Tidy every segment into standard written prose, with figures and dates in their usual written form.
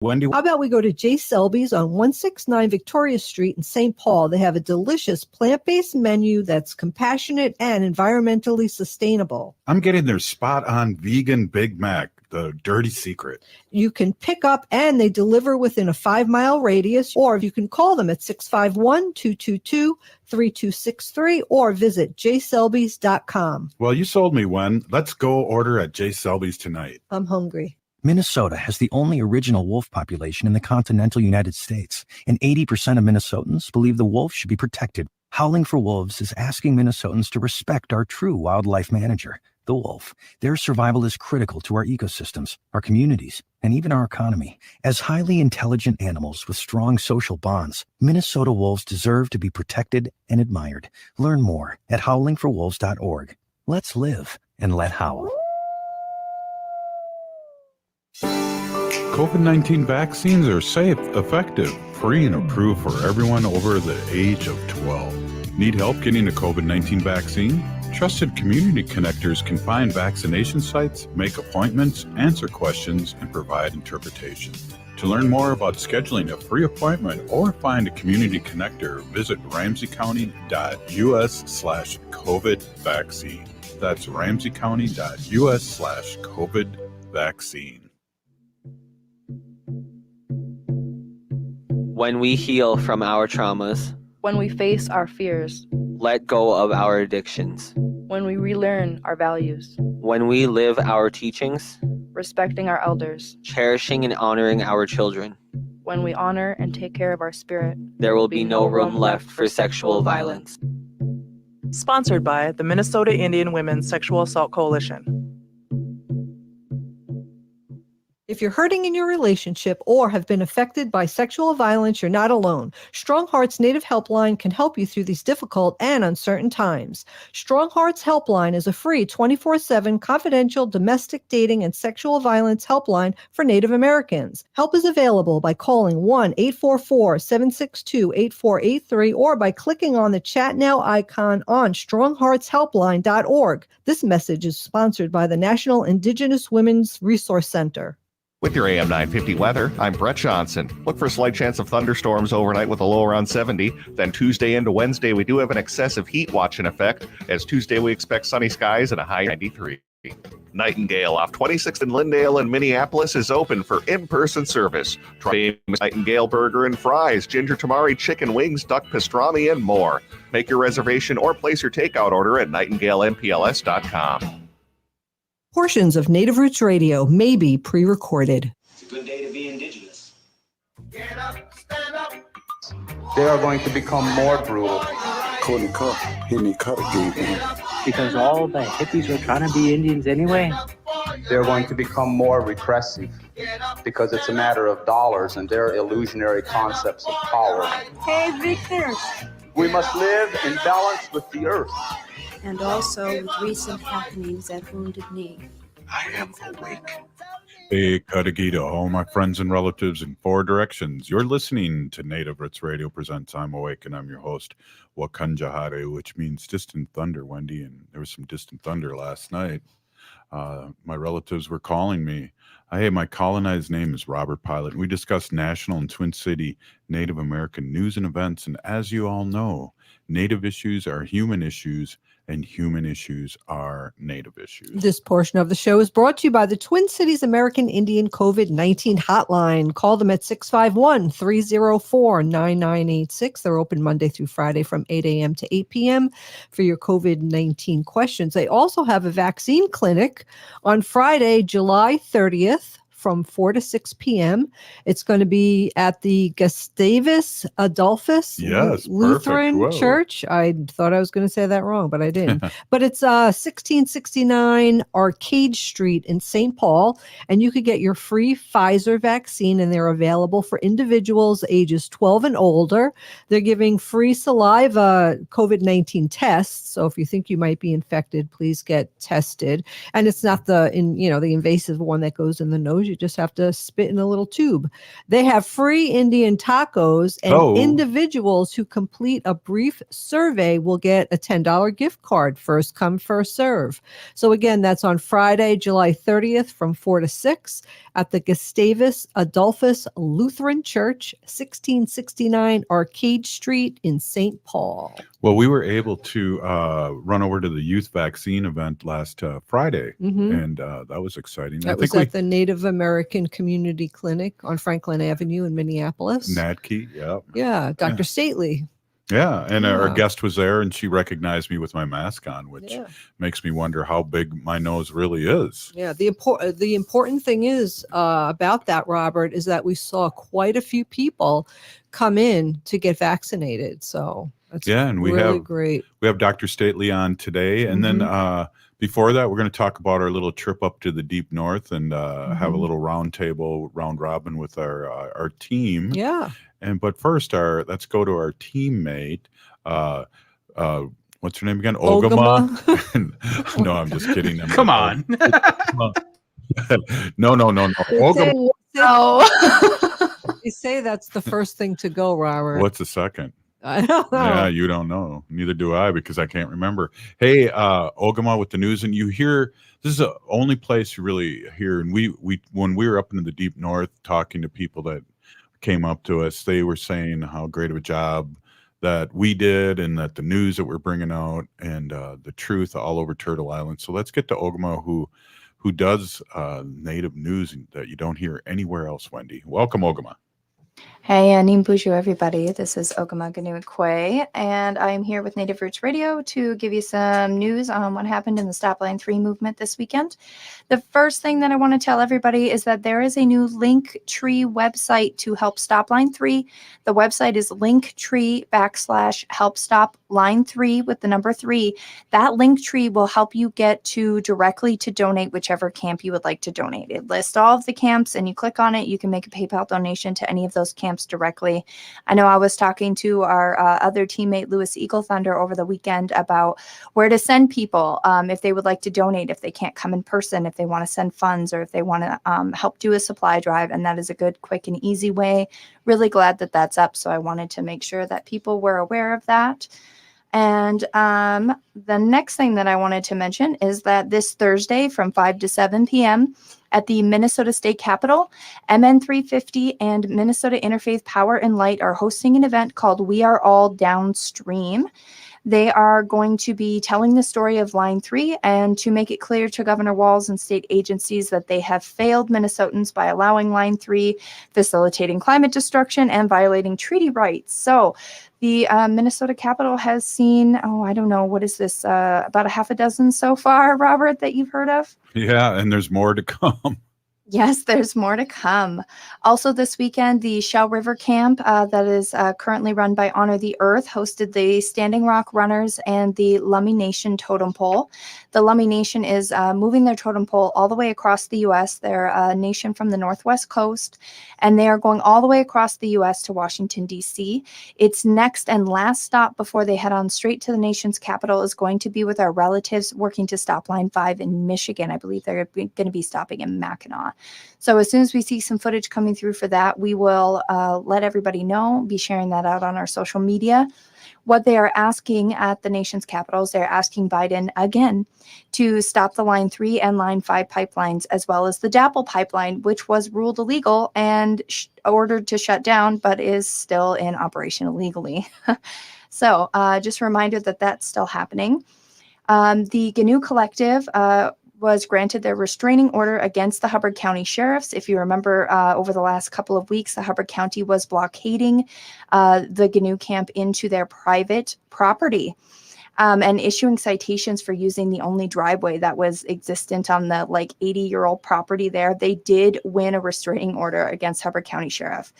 Wendy, how about we go to J. Selby's on 169 Victoria Street in St. Paul? They have a delicious plant-based menu that's compassionate and environmentally sustainable. I'm getting their spot-on vegan Big Mac, the dirty secret. You can pick up and they deliver within a 5-mile radius, or you can call them at 651-222-3263 or visit jselbys.com. Well, you sold me, Wen. Let's go order at J. Selby's tonight. I'm hungry. Minnesota has the only original wolf population in the continental United States, and 80% of Minnesotans believe the wolf should be protected. Howling for Wolves is asking Minnesotans to respect our true wildlife manager, the wolf. Their survival is critical to our ecosystems, our communities, and even our economy. As highly intelligent animals with strong social bonds, Minnesota wolves deserve to be protected and admired. Learn more at howlingforwolves.org. Let's live and let howl. COVID-19 vaccines are safe, effective, free, and approved for everyone over the age of 12. Need help getting a COVID-19 vaccine? Trusted community connectors can find vaccination sites, make appointments, answer questions, and provide interpretation. To learn more about scheduling a free appointment or find a community connector, visit ramseycounty.us/COVID vaccine. That's ramseycounty.us/COVID vaccine. When we heal from our traumas, when we face our fears, let go of our addictions, when we relearn our values, when we live our teachings, respecting our elders, cherishing and honoring our children, when we honor and take care of our spirit, there will be no room left for sexual violence. Sponsored by the Minnesota Indian Women's Sexual Assault Coalition. If you're hurting in your relationship or have been affected by sexual violence, you're not alone. Strong Hearts Native Helpline can help you through these difficult and uncertain times. Strong Hearts Helpline is a free 24/7 confidential domestic dating and sexual violence helpline for Native Americans. Help is available by calling 1-844-762-8483 or by clicking on the Chat Now icon on strongheartshelpline.org. This message is sponsored by the National Indigenous Women's Resource Center. With your AM 950 weather, I'm Brett Johnson. Look for a slight chance of thunderstorms overnight with a low around 70. Then Tuesday into Wednesday, we do have an excessive heat watch in effect. As Tuesday, we expect sunny skies and a high 93. Nightingale off 26th and Lyndale in Minneapolis is open for in-person service. Try famous Nightingale burger and fries, ginger tamari chicken wings, duck pastrami, and more. Make your reservation or place your takeout order at nightingalempls.com. Portions of Native Roots Radio may be pre-recorded. It's a good day to be indigenous. Get up, stand up. They are going to become more brutal. Because all the hippies are trying to be Indians anyway. They're going to become more repressive because it's a matter of dollars and their illusionary concepts of power. Hey, Victor. We must live in balance with the earth. And also with recent happenings at Wounded Knee. I am awake. Hey, Cudahy to all my friends and relatives in 4 directions. You're listening to Native Roots Radio presents I'm Awake, and I'm your host, Wakanjahare, which means distant thunder, Wendy. And there was some distant thunder last night. My relatives were calling me. Hey, my colonized name is Robert Pilot. We discuss national and Twin City Native American news and events. And as you all know, Native issues are human issues, and human issues are Native issues. This portion of the show is brought to you by the Twin Cities American Indian COVID-19 Hotline. Call them at 651-304-9986. They're open Monday through Friday from 8 a.m. to 8 p.m. for your COVID-19 questions. They also have a vaccine clinic on Friday, July 30th. From 4 to 6 p.m. It's going to be at the Gustavus Adolphus Lutheran Church. I thought I was going to say that wrong, but I didn't. But it's 1669 Arcade Street in St. Paul, and you could get your free Pfizer vaccine, and they're available for individuals ages 12 and older. They're giving free saliva COVID-19 tests, so if you think you might be infected, please get tested. And it's not the invasive one that goes in the nose. You just have to spit in a little tube. They have free Indian tacos, and individuals who complete a brief survey will get a $10 gift card. First come, first serve. So again, that's on Friday, July 30th from 4 to 6 at the Gustavus Adolphus Lutheran Church, 1669 Arcade Street in St. Paul. Well, we were able to run over to the youth vaccine event last Friday, and that was exciting. That was at the Native American Community Clinic on Franklin Avenue in Minneapolis. NACC, yeah. Yeah, Dr. Stately. Yeah, and our guest was there, and she recognized me with my mask on, which makes me wonder how big my nose really is. Yeah, the important thing is about that, Robert, is that we saw quite a few people come in to get vaccinated. So that's and we really have great. We have Dr. Stately on today, and then before that, we're going to talk about our little trip up to the deep north and have a little round robin with our team. Yeah. But first, let's go to our teammate. What's her name again? Ogama. No, I'm just kidding. Come on. No. Ogama. They say that's the first thing to go, Robert. What's the second? I don't know. Yeah, you don't know. Neither do I, because I can't remember. Hey, Ogama with the news, and you hear this is the only place you really hear. And we when we were up in the deep north talking to people that came up to us, they were saying how great of a job that we did, and that the news that we're bringing out, and the truth all over Turtle Island. So let's get to Ogama, who does native news that you don't hear anywhere else. Wendy, welcome, Ogama. Hey, Nimbuju, everybody. This is Ogama Ganui, and I am here with Native Roots Radio to give you some news on what happened in the Stop Line 3 movement this weekend. The first thing that I want to tell everybody is that there is a new Linktree website to help Stop Line 3. The website is Linktree/help stop line 3 with the number 3. That Linktree will help you get directly to donate whichever camp you would like to donate. It lists all of the camps, and you click on it, you can make a PayPal donation to any of those camps directly. I know I was talking to our other teammate, Lewis Eagle Thunder, over the weekend about where to send people if they would like to donate, if they can't come in person, if they want to send funds, or if they want to help do a supply drive. And that is a good, quick, and easy way. Really glad that that's up. So I wanted to make sure that people were aware of that. And the next thing that I wanted to mention is that this Thursday from 5 to 7 p.m. at the Minnesota State Capitol, MN350 and Minnesota Interfaith Power and Light are hosting an event called We Are All Downstream. They are going to be telling the story of Line 3 and to make it clear to Governor Walz and state agencies that they have failed Minnesotans by allowing Line 3, facilitating climate destruction, and violating treaty rights. So the Minnesota Capitol has seen, I don't know, what is this, about a half a dozen so far, Robert, that you've heard of? Yeah, and there's more to come. Yes, there's more to come. Also this weekend, the Shell River Camp that is currently run by Honor the Earth hosted the Standing Rock Runners and the Lummi Nation Totem Pole. The Lummi Nation is moving their totem pole all the way across the U.S. They're a nation from the Northwest Coast, and they are going all the way across the U.S. to Washington, D.C. Its next and last stop before they head on straight to the nation's capital is going to be with our relatives working to stop Line 5 in Michigan. I believe they're going to be stopping in Mackinac. So as soon as we see some footage coming through for that, we will let everybody know, be sharing that out on our social media. What they are asking at the nation's capitals, they're asking Biden again to stop the Line 3 and Line 5 pipelines, as well as the DAPL pipeline, which was ruled illegal and ordered to shut down, but is still in operation illegally. So just a reminder that that's still happening. The GNU Collective was granted their restraining order against the Hubbard County sheriffs. If you remember, over the last couple of weeks, the Hubbard County was blockading the GNU camp into their private property and issuing citations for using the only driveway that was existent on the 80-year-old property there. They did win a restraining order against Hubbard County Sheriff.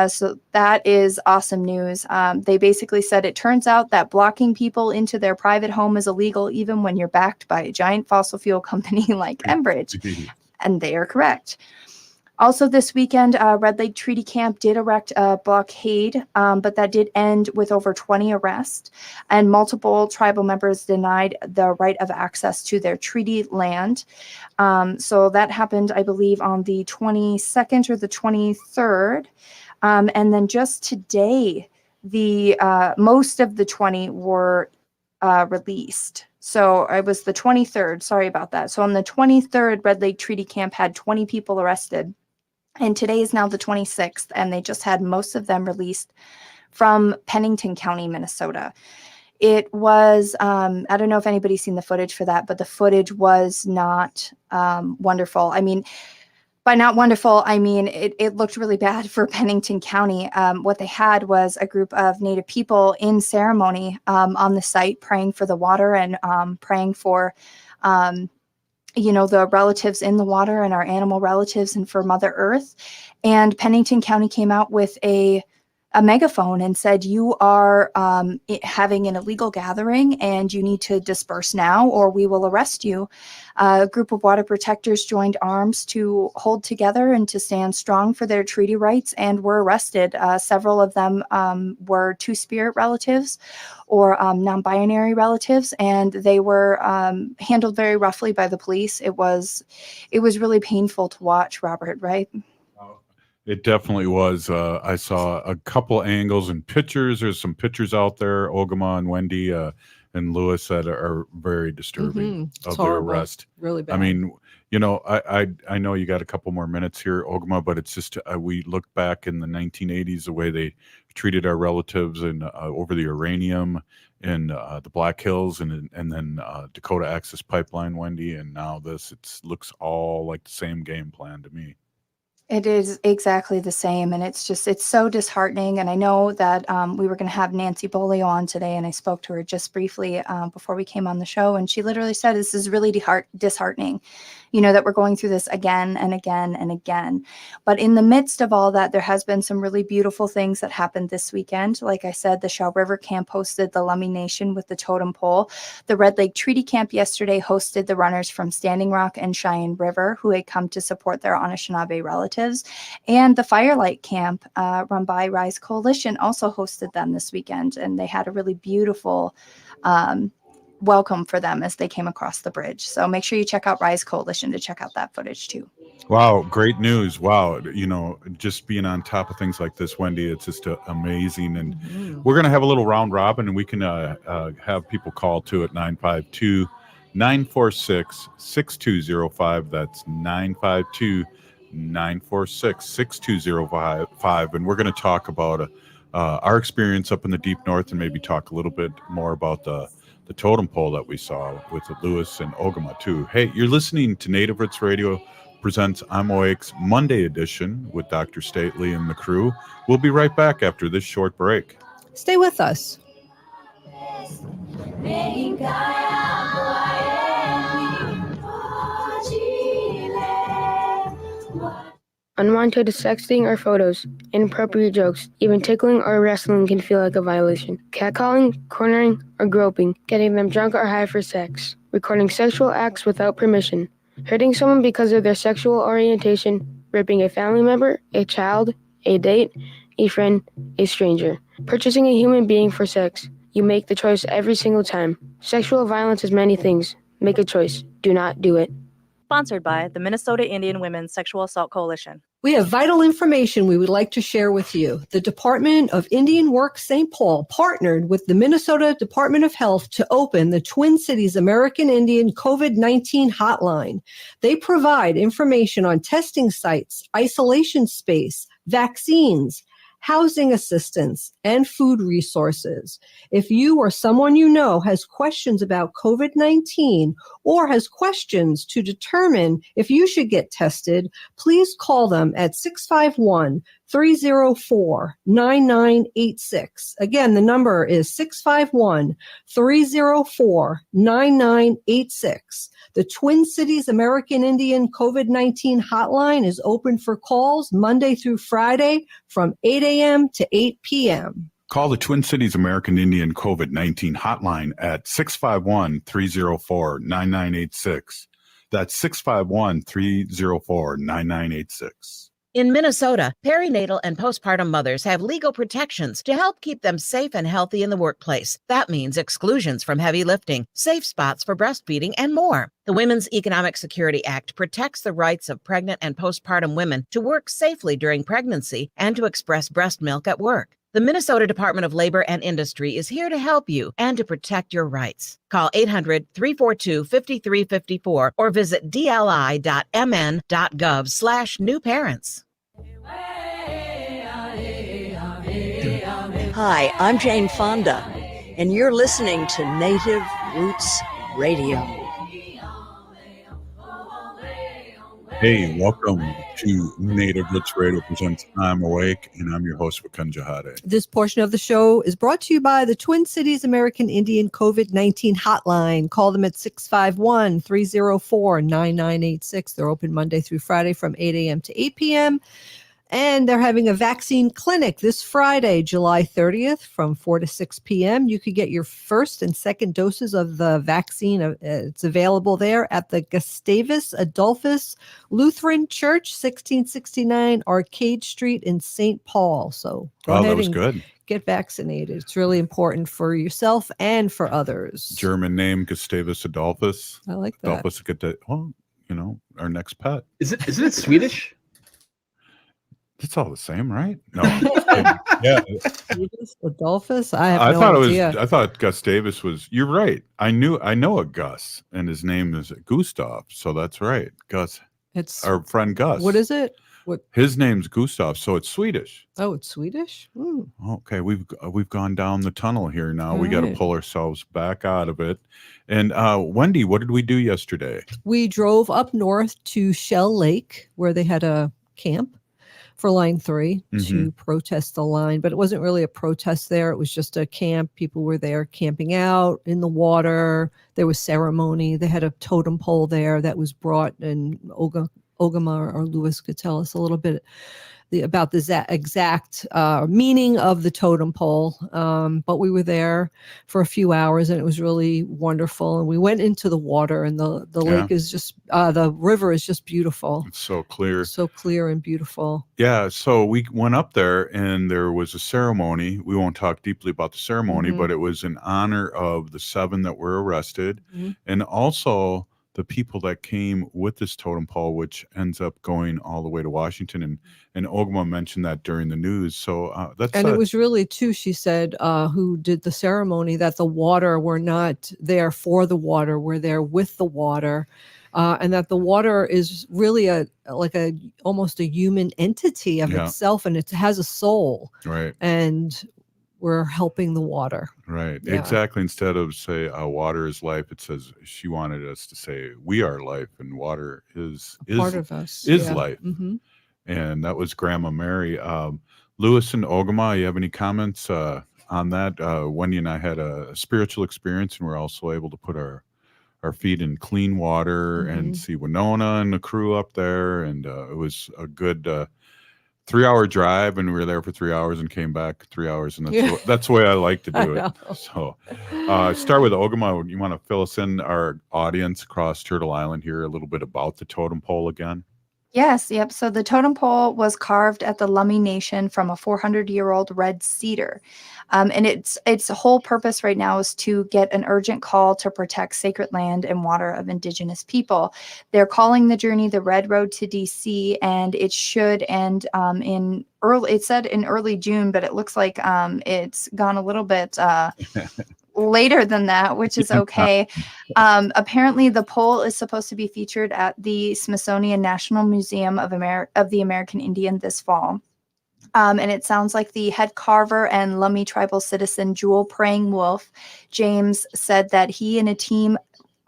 So that is awesome news. They basically said it turns out that blocking people into their private home is illegal even when you're backed by a giant fossil fuel company like Enbridge. And they are correct. Also this weekend, Red Lake Treaty Camp did erect a blockade, but that did end with over 20 arrests, and multiple tribal members denied the right of access to their treaty land. So that happened, I believe, on the 22nd or the 23rd. And then just today, the most of the 20 were released. So it was the 23rd. Sorry about that. So on the 23rd, Red Lake Treaty Camp had 20 people arrested. And today is now the 26th, and they just had most of them released from Pennington County, Minnesota. It was, I don't know if anybody's seen the footage for that, but the footage was not wonderful. I mean, by not wonderful, I mean, it looked really bad for Pennington County. What they had was a group of Native people in ceremony on the site praying for the water and praying for the relatives in the water and our animal relatives and for Mother Earth. And Pennington County came out with a megaphone and said, you are having an illegal gathering and you need to disperse now or we will arrest you. A group of water protectors joined arms to hold together and to stand strong for their treaty rights and were arrested. Several of them were two-spirit relatives or non-binary relatives, and they were handled very roughly by the police. It was really painful to watch, Robert, right? It definitely was. I saw a couple angles and pictures. There's some pictures out there, Ogama and Wendy and Lewis, that are very disturbing of their arrest. Really bad. I mean, I know you got a couple more minutes here, Ogama, but it's just we look back in the 1980s, the way they treated our relatives and over the uranium in the Black Hills and then Dakota Access Pipeline, Wendy, and now this. It looks all like the same game plan to me. It is exactly the same. And it's so disheartening. And I know that we were going to have Nancy Beaulieu on today, and I spoke to her just briefly before we came on the show. And she literally said, this is really disheartening, that we're going through this again and again and again. But in the midst of all that, there has been some really beautiful things that happened this weekend. Like I said, the Shaw River Camp hosted the Lummi Nation with the totem pole. The Red Lake Treaty Camp yesterday hosted the runners from Standing Rock and Cheyenne River who had come to support their Anishinaabe relatives. And the Firelight Camp run by Rise Coalition also hosted them this weekend, and they had a really beautiful welcome for them as they came across the bridge. So make sure you check out Rise Coalition to check out that footage too. Wow, great news. Wow, just being on top of things like this, Wendy, it's just amazing. And we're going to have a little round robin, and we can have people call too at 952-946-6205. That's 952-946-6205, and we're going to talk about our experience up in the deep north, and maybe talk a little bit more about the totem pole that we saw with Lewis and Ogama too. Hey, you're listening to Native Roots Radio presents I'm Awake's Monday edition with Dr. Stately and the crew. We'll be right back after this short break. Stay with us. Unwanted sexting or photos, inappropriate jokes, even tickling or wrestling can feel like a violation. Catcalling, cornering, or groping, getting them drunk or high for sex, recording sexual acts without permission, hurting someone because of their sexual orientation, raping a family member, a child, a date, a friend, a stranger, purchasing a human being for sex. You make the choice every single time. Sexual violence is many things. Make a choice. Do not do it. Sponsored by the Minnesota Indian Women's Sexual Assault Coalition. We have vital information we would like to share with you. The Department of Indian Work St. Paul partnered with the Minnesota Department of Health to open the Twin Cities American Indian COVID-19 hotline. They provide information on testing sites, isolation space, vaccines, housing assistance, and food resources. If you or someone you know has questions about COVID-19 or has questions to determine if you should get tested, please call them at 651-304-9986. Again, the number is 651-304-9986. The Twin Cities American Indian COVID-19 hotline is open for calls Monday through Friday from 8 a.m. to 8 p.m. Call the Twin Cities American Indian COVID-19 hotline at 651-304-9986. That's 651-304-9986. In Minnesota, perinatal and postpartum mothers have legal protections to help keep them safe and healthy in the workplace. That means exclusions from heavy lifting, safe spots for breastfeeding, and more. The Women's Economic Security Act protects the rights of pregnant and postpartum women to work safely during pregnancy and to express breast milk at work. The Minnesota Department of Labor and Industry is here to help you and to protect your rights. Call 800-342-5354 or visit dli.mn.gov/newparents. Hi, I'm Jane Fonda, and you're listening to Native Roots Radio. Hey, welcome to Native Roots Radio presents I'm Awake, and I'm your host, Wakanja Hade. This portion of the show is brought to you by the Twin Cities American Indian COVID-19 hotline. Call them at 651-304-9986. They're open Monday through Friday from 8 a.m. to 8 p.m. And they're having a vaccine clinic this Friday, July 30th from 4 to 6 p.m. You could get your first and second doses of the vaccine. It's available there at the Gustavus Adolphus Lutheran Church, 1669 Arcade Street in St. Paul. So go ahead that was and good. Get vaccinated. It's really important for yourself and for others. German name, Gustavus Adolphus. I like that. Adolphus, get that. Well, our next pet. Isn't it Swedish? It's all the same, right? No. Yeah. Adolphus? I have no idea. I thought Gustavus was. You're right. I know a Gus, and his name is Gustav. So that's right, Gus. It's our friend Gus. What is it? What? His name's Gustav, so it's Swedish. Oh, it's Swedish. Ooh. Okay, we've gone down the tunnel here now. All we got to right. pull ourselves back out of it. And Wendy, what did we do yesterday? We drove up north to Shell Lake, where they had a camp for Line 3 to protest the line, but it wasn't really a protest there. It was just a camp. People were there camping out in the water. There was ceremony. They had a totem pole there that was brought, and Ogama or Lewis could tell us a little bit about the exact meaning of the totem pole. But we were there for a few hours, and it was really wonderful. And we went into the water, and the lake is just, the river is just beautiful. It's so clear. So clear and beautiful. Yeah, so we went up there, and there was a ceremony. We won't talk deeply about the ceremony, but it was in honor of the 7 that were arrested, and also the people that came with this totem pole, which ends up going all the way to Washington. And Ogma mentioned that during the news. So that's... And it was really, too, she said, who did the ceremony, that the water were not there for the water, we're there with the water. And that the water is really almost a human entity of itself, and it has a soul. Right. And we're helping the water. Right. Yeah. Exactly. Instead of say water is life, it says she wanted us to say we are life, and water is part of us. Is life. And that was Grandma Mary. Lewis and Ogama, you have any comments on that? Wendy and I had a spiritual experience, and we're also able to put our feet in clean water and see Winona and the crew up there. And it was a good 3-hour drive, and we were there for 3 hours and came back 3 hours, and that's the way I like to do it. So start with Ogama. You want to fill us in, our audience across Turtle Island here, a little bit about the totem pole again? Yes, yep. So the totem pole was carved at the Lummi Nation from a 400-year-old red cedar. And its whole purpose right now is to get an urgent call to protect sacred land and water of Indigenous people. They're calling the journey the Red Road to DC, and it should end it said in early June, but it looks like it's gone a little bit later than that, which is okay. Apparently the pole is supposed to be featured at the Smithsonian National Museum of the American Indian this fall. And it sounds like the head carver and Lummi tribal citizen Jewel Praying Wolf, James, said that he and a team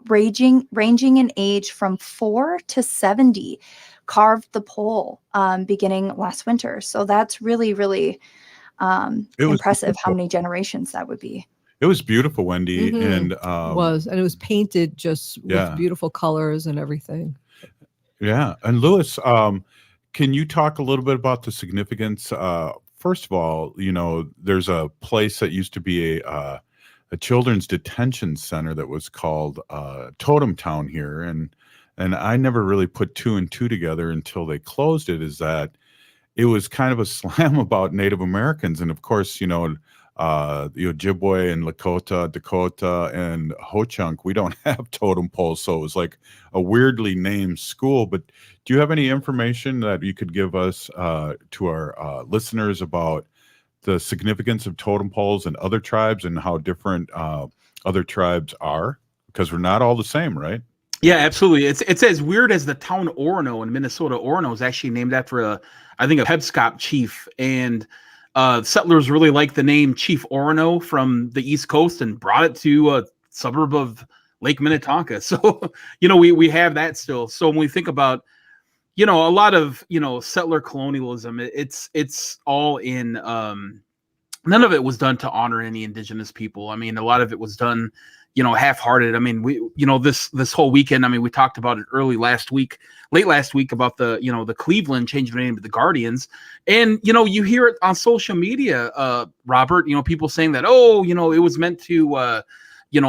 ranging in age from 4 to 70 carved the pole beginning last winter. So that's really, really impressive how many generations that would be. It was beautiful, Wendy. And it was painted just with beautiful colors and everything. Yeah. And Lewis, can you talk a little bit about the significance? First of all, there's a place that used to be a children's detention center that was called Totem Town here. And I never really put 2 and 2 together until they closed it, is that it was kind of a slam about Native Americans. And of course, the Ojibwe and Lakota, Dakota, and Ho-Chunk, we don't have totem poles. So it was like a weirdly named school. But do you have any information that you could give us to our listeners about the significance of totem poles in other tribes and how different other tribes are? Because we're not all the same, right? Yeah, absolutely. It's as weird as the town Orono in Minnesota. Orono is actually named after I think a Pebscop chief, and settlers really liked the name Chief Orono from the East Coast and brought it to a suburb of Lake Minnetonka. So we have that still. So when we think about a lot of settler colonialism, it's all in. None of it was done to honor any indigenous people. I mean, a lot of it was done half-hearted. I mean, this whole weekend, I mean, we talked about it late last week about the Cleveland changing the name to the Guardians. And, you hear it on social media, Robert, people saying that, it was meant to,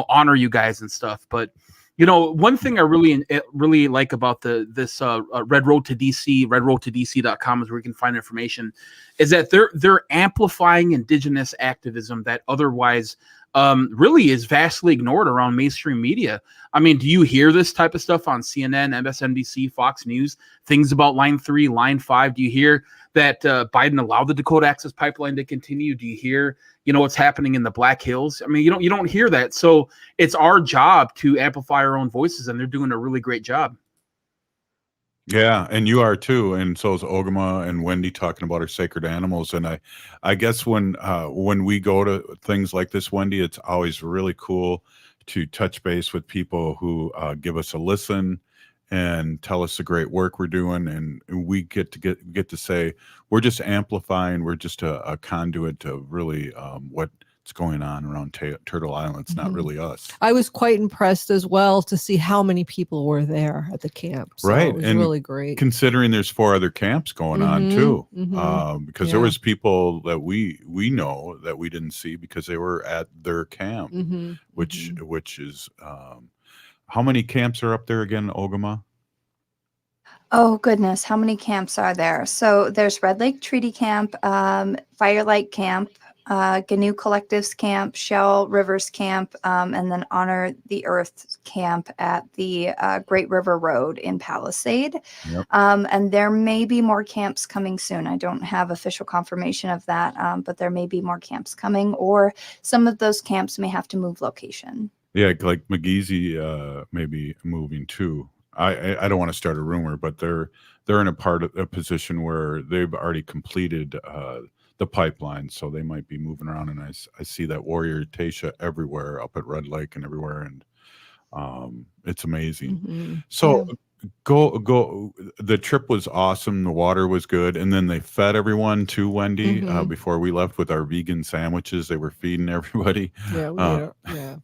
honor you guys and stuff. But, one thing I really like about this Red Road to DC, redroadtodc.com is where you can find information, is that they're amplifying indigenous activism that otherwise really is vastly ignored around mainstream media. I mean, do you hear this type of stuff on CNN, MSNBC, Fox News, things about Line 3, Line 5? Do you hear that Biden allowed the Dakota Access Pipeline to continue? Do you hear, what's happening in the Black Hills? I mean, you don't hear that. So it's our job to amplify our own voices, and they're doing a really great job. Yeah, and you are too, and so is Ogama and Wendy talking about our sacred animals. And I guess when we go to things like this, Wendy, it's always really cool to touch base with people who give us a listen and tell us the great work we're doing, and we get to say we're just amplifying. We're just a conduit to really what's going on around Turtle Island. It's not really us. I was quite impressed as well to see how many people were there at the camp. So right, it was and really great. Considering there's 4 other camps going on too, because there Yeah. was people that we know that we didn't see because they were at their camp, which is how many camps are up there again, Ogama? Oh, goodness. How many camps are there? So there's Red Lake Treaty Camp, Firelight Camp, GNU Collectives Camp, Shell Rivers Camp, and then Honor the Earth Camp at the Great River Road in Palisade. Yep. And there may be more camps coming soon. I don't have official confirmation of that, but there may be more camps coming, or some of those camps may have to move location. Yeah, like McGeezy may be moving too. I don't want to start a rumor, but they're in a position where they've already completed the pipeline, so they might be moving around. And I see that Warrior Tasha everywhere up at Red Lake and everywhere, and it's amazing. So go. The trip was awesome. The water was good, and then they fed everyone too, Wendy. Before we left with our vegan sandwiches, they were feeding everybody. Yeah, yeah.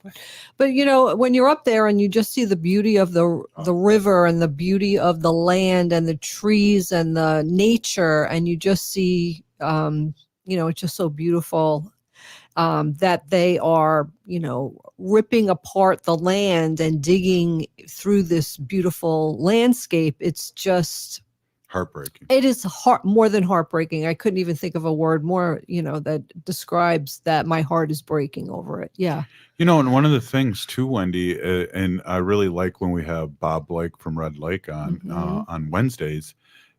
But when you're up there and you just see the beauty of the river and the beauty of the land and the trees and the nature, and you just see, it's just so beautiful. That they are, ripping apart the land and digging through this beautiful landscape. It's just heartbreaking. It is more than heartbreaking. I couldn't even think of a word more, that describes that. My heart is breaking over it. Yeah. And one of the things too, Wendy, and I really like when we have Bob Blake from Red Lake on Wednesdays,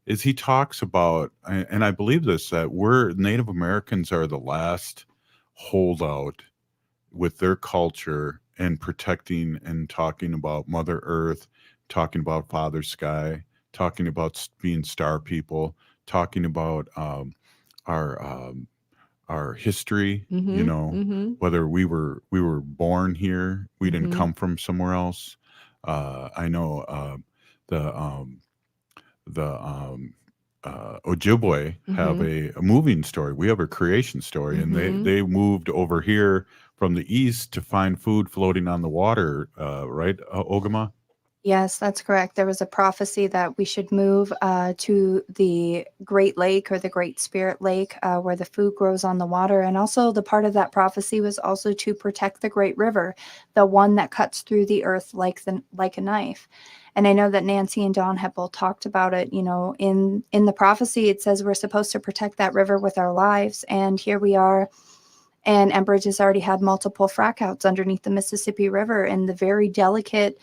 is he talks about, and I believe this, that Native Americans are the last holdout with their culture and protecting and talking about Mother Earth, talking about Father Sky, talking about being star people, talking about our history, whether we were born here, we didn't come from somewhere else. I know the Ojibwe have a moving story. We have a creation story, and they moved over here from the east to find food floating on the water, right, Ogama? Yes, that's correct. There was a prophecy that we should move to the Great Lake or the Great Spirit Lake where the food grows on the water. And also the part of that prophecy was also to protect the Great River, the one that cuts through the earth like a knife. And I know that Nancy and Dawn have both talked about it. You know, in the prophecy, it says we're supposed to protect that river with our lives. And here we are. And Enbridge has already had multiple frack outs underneath the Mississippi River in the very delicate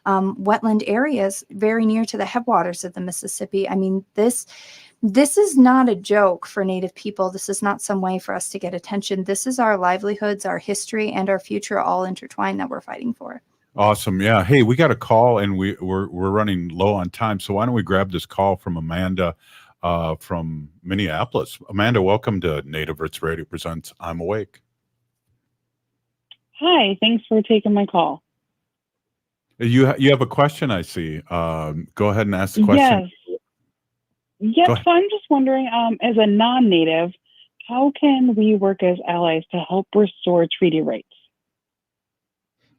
wetland areas very near to the headwaters of the Mississippi. I mean, this is not a joke for Native people. This is not some way for us to get attention. This is our livelihoods, our history, and our future all intertwined that we're fighting for. Awesome. Yeah. Hey, we got a call and we're running low on time. So why don't we grab this call from Amanda from Minneapolis. Amanda, welcome to Native Roots Radio Presents I'm Awake. Hi, thanks for taking my call. You have a question, I see. Go ahead and ask the question. Yes, so I'm just wondering, as a non-Native, how can we work as allies to help restore treaty rights?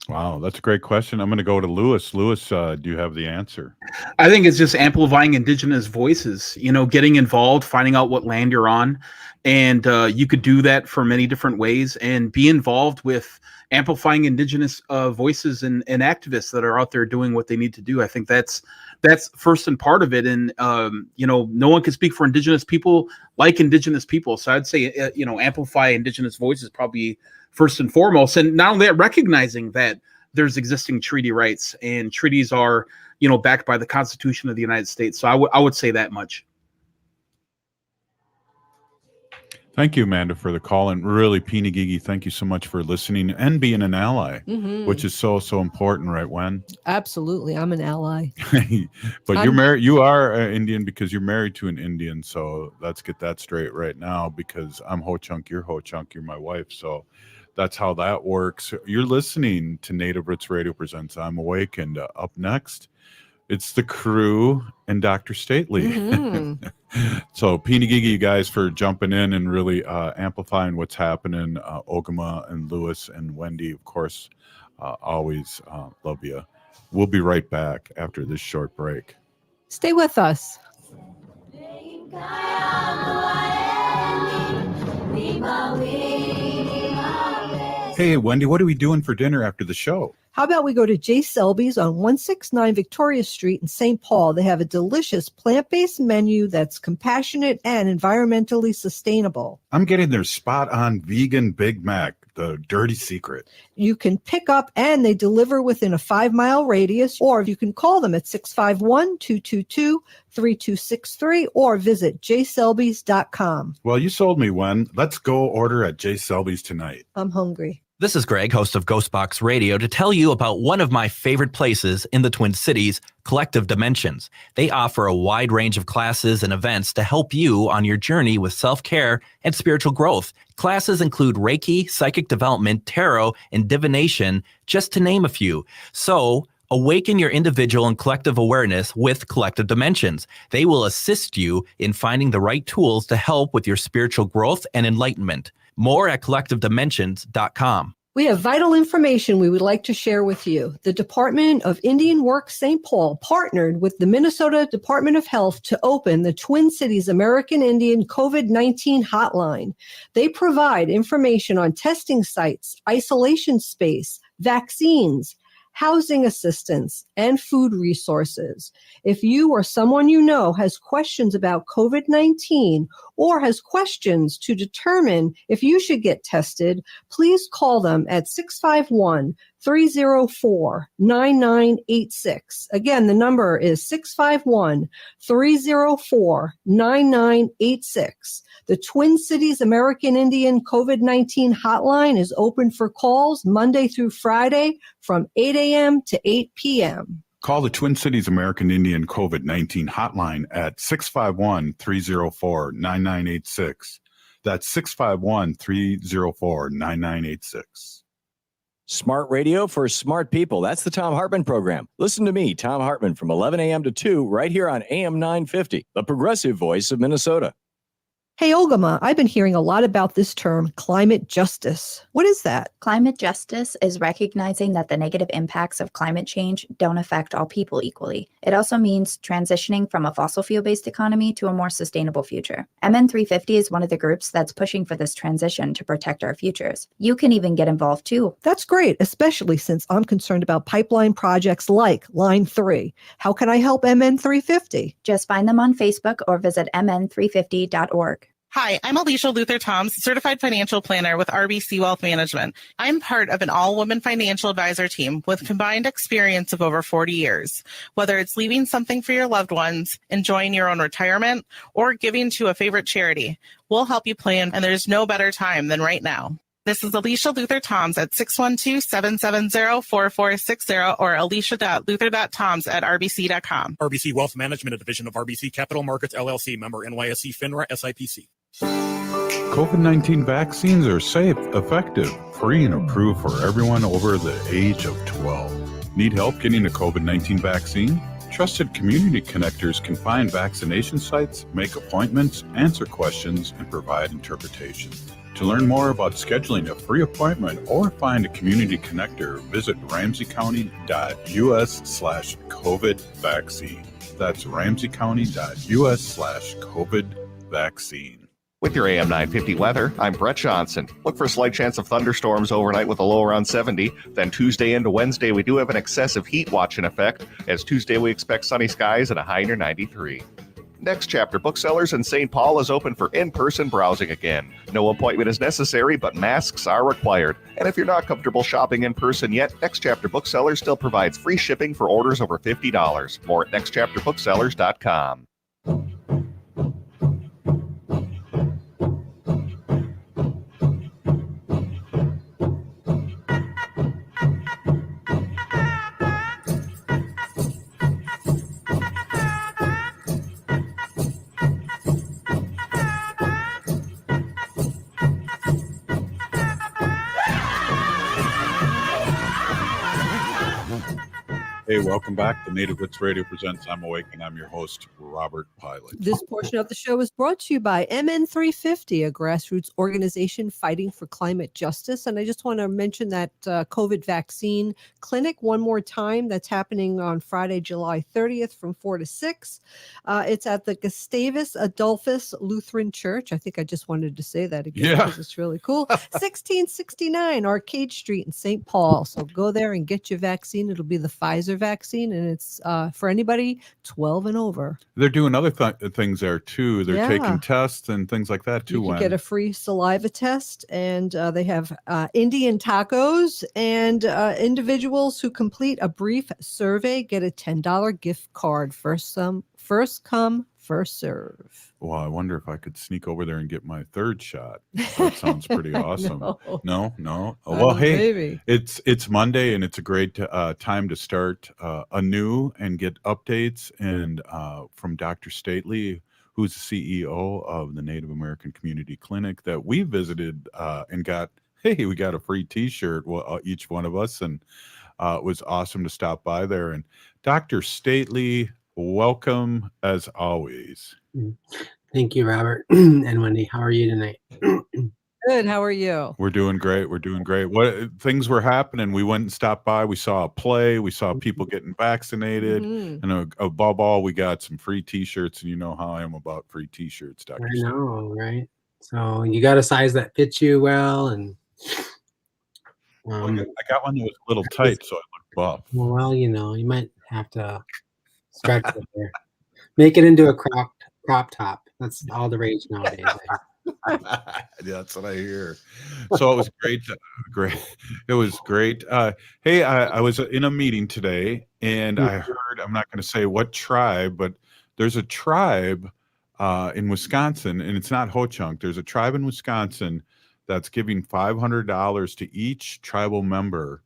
Wow, that's a great question. I'm going to go to Lewis. Lewis, do you have the answer? I think it's just amplifying Indigenous voices, you know, getting involved, finding out what land you're on. And you could do that for many different ways and be involved with amplifying Indigenous voices and activists that are out there doing what they need to do. I think that's first and part of it. And, you know, no one can speak for Indigenous people like Indigenous people. So I'd say, you know, amplify Indigenous voices probably first and foremost. And not only that, recognizing that there's existing treaty rights and treaties are, you know, backed by the Constitution of the United States. So I would say that much. Thank you, Amanda, for the call. And really, Peeny Gigi, thank you so much for listening and being an ally, which is so important, right, Wen? Absolutely. I'm an ally. But you're married. You are Indian because you're married to an Indian. So let's get that straight right now, because I'm Ho-Chunk, you're Ho-Chunk, you're my wife. So that's how that works. You're listening to Native Roots Radio Presents I'm Awake. And up next, it's the crew and Dr. Stately. So Peeny Gigi, you guys, for jumping in and really amplifying what's happening. Ogama and Lewis and Wendy, of course, always love you. We'll be right back after this short break. Stay with us. Hey, Wendy, what are we doing for dinner after the show? How about we go to J. Selby's on 169 Victoria Street in St. Paul? They have a delicious plant-based menu that's compassionate and environmentally sustainable. I'm getting their spot-on vegan Big Mac, the dirty secret. You can pick up and they deliver within a 5-mile radius, or you can call them at 651-222-3263 or visit jselbys.com. Well, you sold me one. Let's go order at J. Selby's tonight. I'm hungry. This is Greg, host of Ghostbox Radio, to tell you about one of my favorite places in the Twin Cities, Collective Dimensions. They offer a wide range of classes and events to help you on your journey with self-care and spiritual growth. Classes include Reiki, psychic development, tarot, and divination, just to name a few. So, awaken your individual and collective awareness with Collective Dimensions. They will assist you in finding the right tools to help with your spiritual growth and enlightenment. More at collectivedimensions.com. We have vital information we would like to share with you. The Department of Indian Work St. Paul partnered with the Minnesota Department of Health to open the Twin Cities American Indian COVID-19 hotline. They provide information on testing sites, isolation space, vaccines, housing assistance, and food resources. If you or someone you know has questions about COVID-19 or has questions to determine if you should get tested, please call them at 651-304-9986. Again, the number is 651-304-9986. The Twin Cities American Indian COVID-19 hotline is open for calls Monday through Friday from 8 a.m. to 8 p.m. Call the Twin Cities American Indian COVID-19 hotline at 651-304-9986. That's 651-304-9986. Smart radio for smart people. That's the Tom Hartman program. Listen to me, Tom Hartman, from 11 a.m. to 2 right here on AM 950, the progressive voice of Minnesota. Hey, Ogama, I've been hearing a lot about this term, climate justice. What is that? Climate justice is recognizing that the negative impacts of climate change don't affect all people equally. It also means transitioning from a fossil fuel-based economy to a more sustainable future. MN350 is one of the groups that's pushing for this transition to protect our futures. You can even get involved too. That's great, especially since I'm concerned about pipeline projects like Line 3. How can I help MN350? Just find them on Facebook or visit mn350.org. Hi, I'm Alicia Luther Toms, Certified Financial Planner with RBC Wealth Management. I'm part of an all-woman financial advisor team with combined experience of over 40 years. Whether it's leaving something for your loved ones, enjoying your own retirement, or giving to a favorite charity, we'll help you plan, and there's no better time than right now. This is Alicia Luther Toms at 612-770-4460 or alicia.luther.toms@rbc.com. RBC Wealth Management, a division of RBC Capital Markets, LLC, member NYSE, FINRA, SIPC. COVID-19 vaccines are safe, effective, free, and approved for everyone over the age of 12. Need help getting a COVID-19 vaccine? Trusted community connectors can find vaccination sites, make appointments, answer questions, and provide interpretation. To learn more about scheduling a free appointment or find a community connector, visit ramseycounty.us/COVID vaccine. That's ramseycounty.us/COVID vaccine. With your AM 950 weather, I'm Brett Johnson. Look for a slight chance of thunderstorms overnight with a low around 70. Then Tuesday into Wednesday, we do have an excessive heat watch in effect. As Tuesday, we expect sunny skies and a high near 93. Next Chapter Booksellers in St. Paul is open for in-person browsing again. No appointment is necessary, but masks are required. And if you're not comfortable shopping in person yet, Next Chapter Booksellers still provides free shipping for orders over $50. More at nextchapterbooksellers.com. Hey, welcome back to Native Roots Radio Presents I'm Awake, and I'm your host, Robert Pilot. This portion of the show is brought to you by MN350, a grassroots organization fighting for climate justice. And I just want to mention that COVID vaccine clinic one more time. That's happening on Friday, July 30th from 4 to 6. It's at the Gustavus Adolphus Lutheran Church. I think I just wanted to say that again because it's really cool. 1669 Arcade Street in St. Paul. So go there and get your vaccine. It'll be the Pfizer vaccine, and it's for anybody 12 and over. They're doing other things there too. They're taking tests and things like that too. You can get a free saliva test, and they have Indian tacos, and individuals who complete a brief survey get a $10 gift card. First come, first serve. Well, I wonder if I could sneak over there and get my third shot. That sounds pretty awesome. No. Well, hey, maybe. it's Monday, and it's a great time to start anew and get updates and from Dr. Stately, who's the CEO of the Native American Community Clinic that we visited and got. Hey, we got a free T-shirt, each one of us, and it was awesome to stop by there. And Dr. Stately, welcome as always. Thank you, Robert and Wendy. How are you tonight? Good. How are you? We're doing great. What things were happening? We went and stopped by. We saw a play. We saw people getting vaccinated, and above all, we got some free T-shirts. And you know how I am about free T-shirts, Dr. I know, right? So you got a size that fits you well, and I got one that was a little tight, so I looked buff. Well, you know, you might have to stretch it there. Make it into a crop top. That's all the rage nowadays. Yeah, that's what I hear. So it was great. It was great. Hey, I was in a meeting today, and I heard, I'm not going to say what tribe, but there's a tribe in Wisconsin, and it's not Ho-Chunk. There's a tribe in Wisconsin that's giving $500 to each tribal member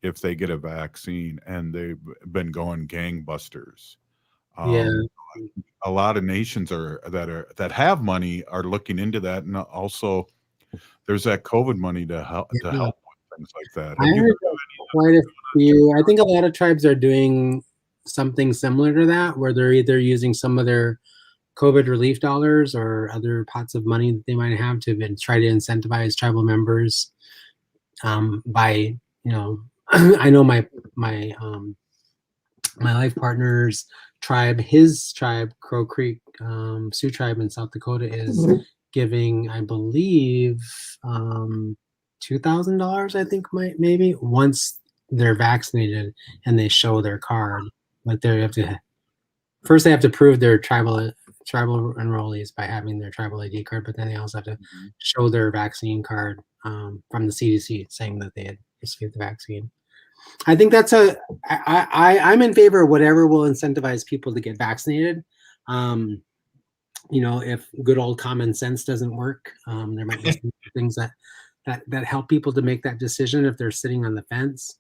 if they get a vaccine, and they've been going gangbusters. A lot of nations that have money are looking into that, and also there's that COVID money to help with things like that. I heard quite a few. I think a lot of tribes are doing something similar to that, where they're either using some of their COVID relief dollars or other pots of money that they might have to try to incentivize tribal members by, I know my life partner's tribe, his tribe, Crow Creek Sioux tribe in South Dakota, is giving, I believe, $2,000, I think, maybe, once they're vaccinated and they show their card. But they have to prove they're tribal enrollees by having their tribal ID card, but then they also have to show their vaccine card from the CDC saying that they had received the vaccine. I think I'm in favor of whatever will incentivize people to get vaccinated. If good old common sense doesn't work, there might be some things that help people to make that decision if they're sitting on the fence.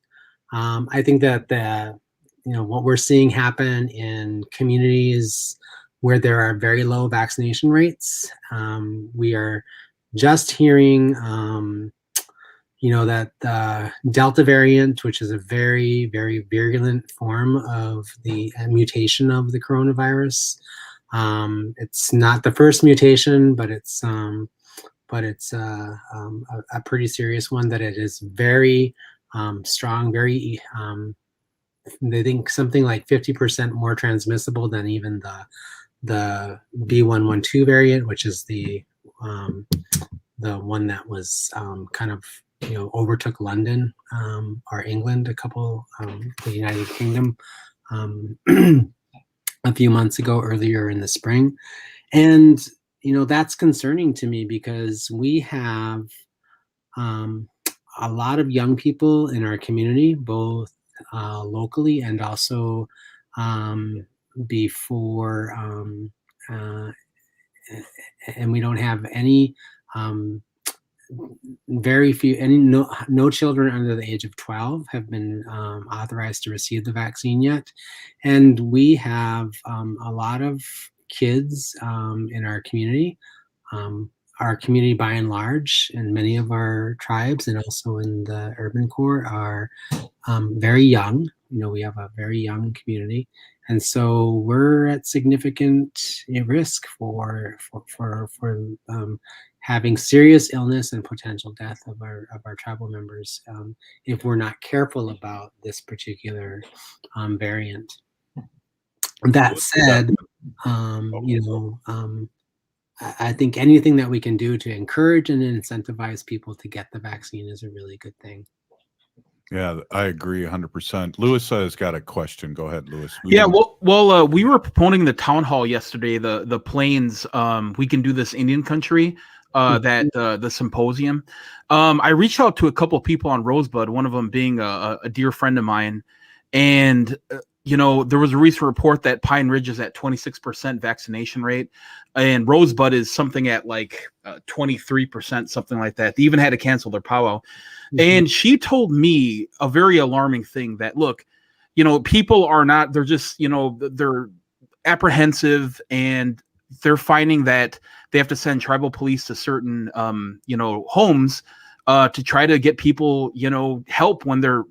I think that what we're seeing happen in communities where there are very low vaccination rates, we are just hearing that the Delta variant, which is a very, very virulent form of the mutation of the coronavirus, it's not the first mutation, but it's a pretty serious one. That it is very strong, very they think something like 50% more transmissible than even the B112 variant, which is the one that was kind of overtook London or England, the United Kingdom, a few months ago, earlier in the spring. And that's concerning to me because we have a lot of young people in our community, both locally and also before, and we don't have any no children under the age of 12 have been authorized to receive the vaccine yet. And we have a lot of kids in our community by and large, and many of our tribes and also in the urban core are very young. We have a very young community. And so we're at significant risk for having serious illness and potential death of our tribal members if we're not careful about this particular variant. That said, I think anything that we can do to encourage and incentivize people to get the vaccine is a really good thing. Yeah, I agree 100%. Lewis has got a question. Go ahead, Lewis. We were promoting the town hall yesterday, the Plains, We Can Do This Indian Country, the symposium. I reached out to a couple of people on Rosebud, one of them being a dear friend of mine. And, there was a recent report that Pine Ridge is at 26% vaccination rate, and Rosebud is something at like 23%, something like that. They even had to cancel their powwow. And she told me a very alarming thing that, look, people are not, they're just, they're apprehensive, and they're finding that they have to send tribal police to certain, homes to try to get people, help when they're,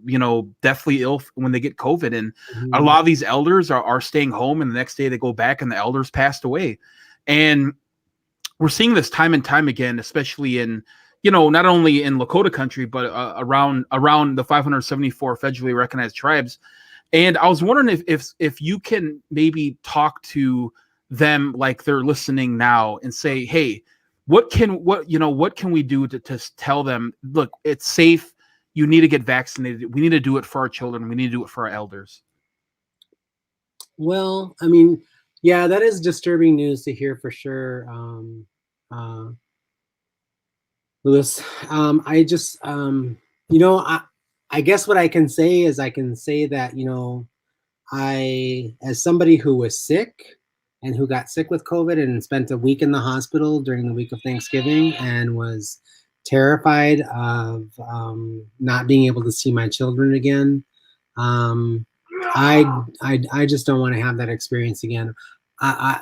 deathly ill when they get COVID. And a lot of these elders are staying home, and the next day they go back and the elders passed away. And we're seeing this time and time again, especially in, not only in Lakota country, but around the 574 federally recognized tribes. And I was wondering if you can maybe talk to them like they're listening now and say, hey, what can we do to tell them, look, it's safe. You need to get vaccinated. We need to do it for our children. We need to do it for our elders. Well, I mean, yeah, that is disturbing news to hear for sure. Lewis, I just, I guess what I can say is I can say that, as somebody who was sick and who got sick with COVID and spent a week in the hospital during the week of Thanksgiving and was terrified of not being able to see my children again, I just don't want to have that experience again. I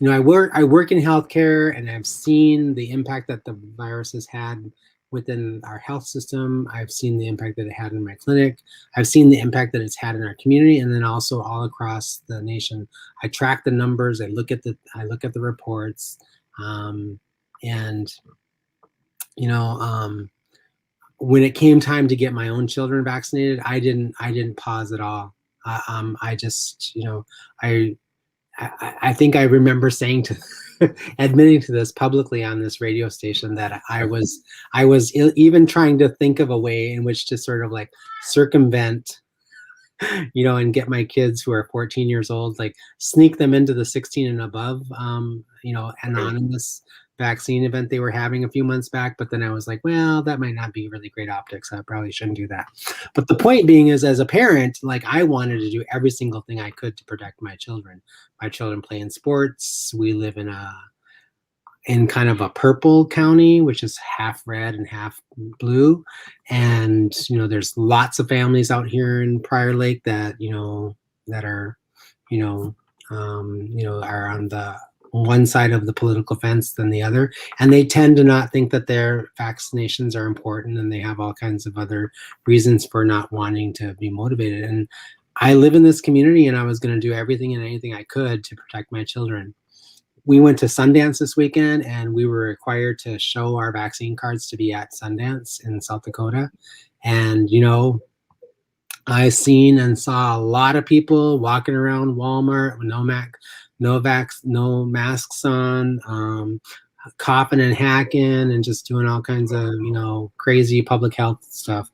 work in healthcare, and I've seen the impact that the virus has had within our health system. I've seen the impact that it had in my clinic. I've seen the impact that it's had in our community, and then also all across the nation. I track the numbers. I look at the reports, and when it came time to get my own children vaccinated, I didn't pause at all. I just, I think I remember saying to, admitting to this publicly on this radio station that I was even trying to think of a way in which to sort of like circumvent, and get my kids who are 14 years old, like sneak them into the 16 and above, anonymous vaccine event they were having a few months back. But then I was like, well, that might not be really great optics. I probably shouldn't do that. But the point being is, as a parent, like I wanted to do every single thing I could to protect my children. My children play in sports. We live in kind of a purple county, which is half red and half blue. And, there's lots of families out here in Prior Lake that, that are, are on the one side of the political fence than the other. And they tend to not think that their vaccinations are important, and they have all kinds of other reasons for not wanting to be motivated. And I live in this community, and I was going to do everything and anything I could to protect my children. We went to Sundance this weekend, and we were required to show our vaccine cards to be at Sundance in South Dakota. And, I seen and saw a lot of people walking around Walmart with no masks on, coughing and hacking and just doing all kinds of, crazy public health stuff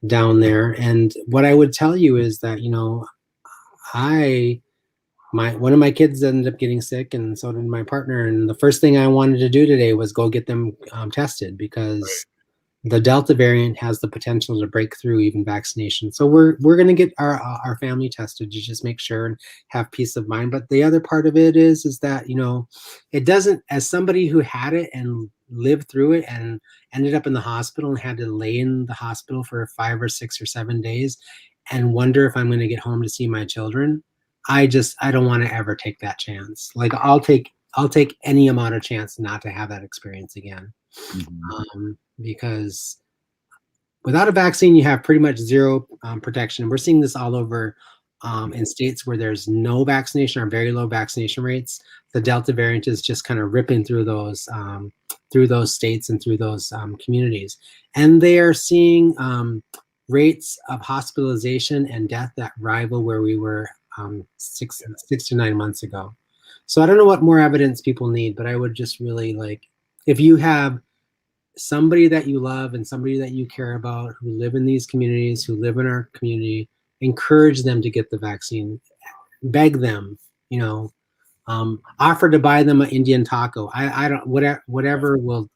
down there. And what I would tell you is that, one of my kids ended up getting sick, and so did my partner. And the first thing I wanted to do today was go get them tested, because the Delta variant has the potential to break through even vaccination. So we're going to get our family tested to just make sure and have peace of mind. But the other part of it is that, it doesn't, as somebody who had it and lived through it and ended up in the hospital and had to lay in the hospital for 5 or 6 or 7 days and wonder if I'm going to get home to see my children, I don't want to ever take that chance. Like I'll take any amount of chance not to have that experience again. Mm-hmm. Because without a vaccine, you have pretty much zero protection. We're seeing this all over in states where there's no vaccination or very low vaccination rates. The Delta variant is just kind of ripping through those states and through those communities. And they are seeing rates of hospitalization and death that rival where we were 6 to 9 months ago. So I don't know what more evidence people need, but I would just really like, if you have somebody that you love and somebody that you care about who live in these communities, who live in our community, encourage them to get the vaccine, beg them, offer to buy them an Indian taco. I don't, whatever will,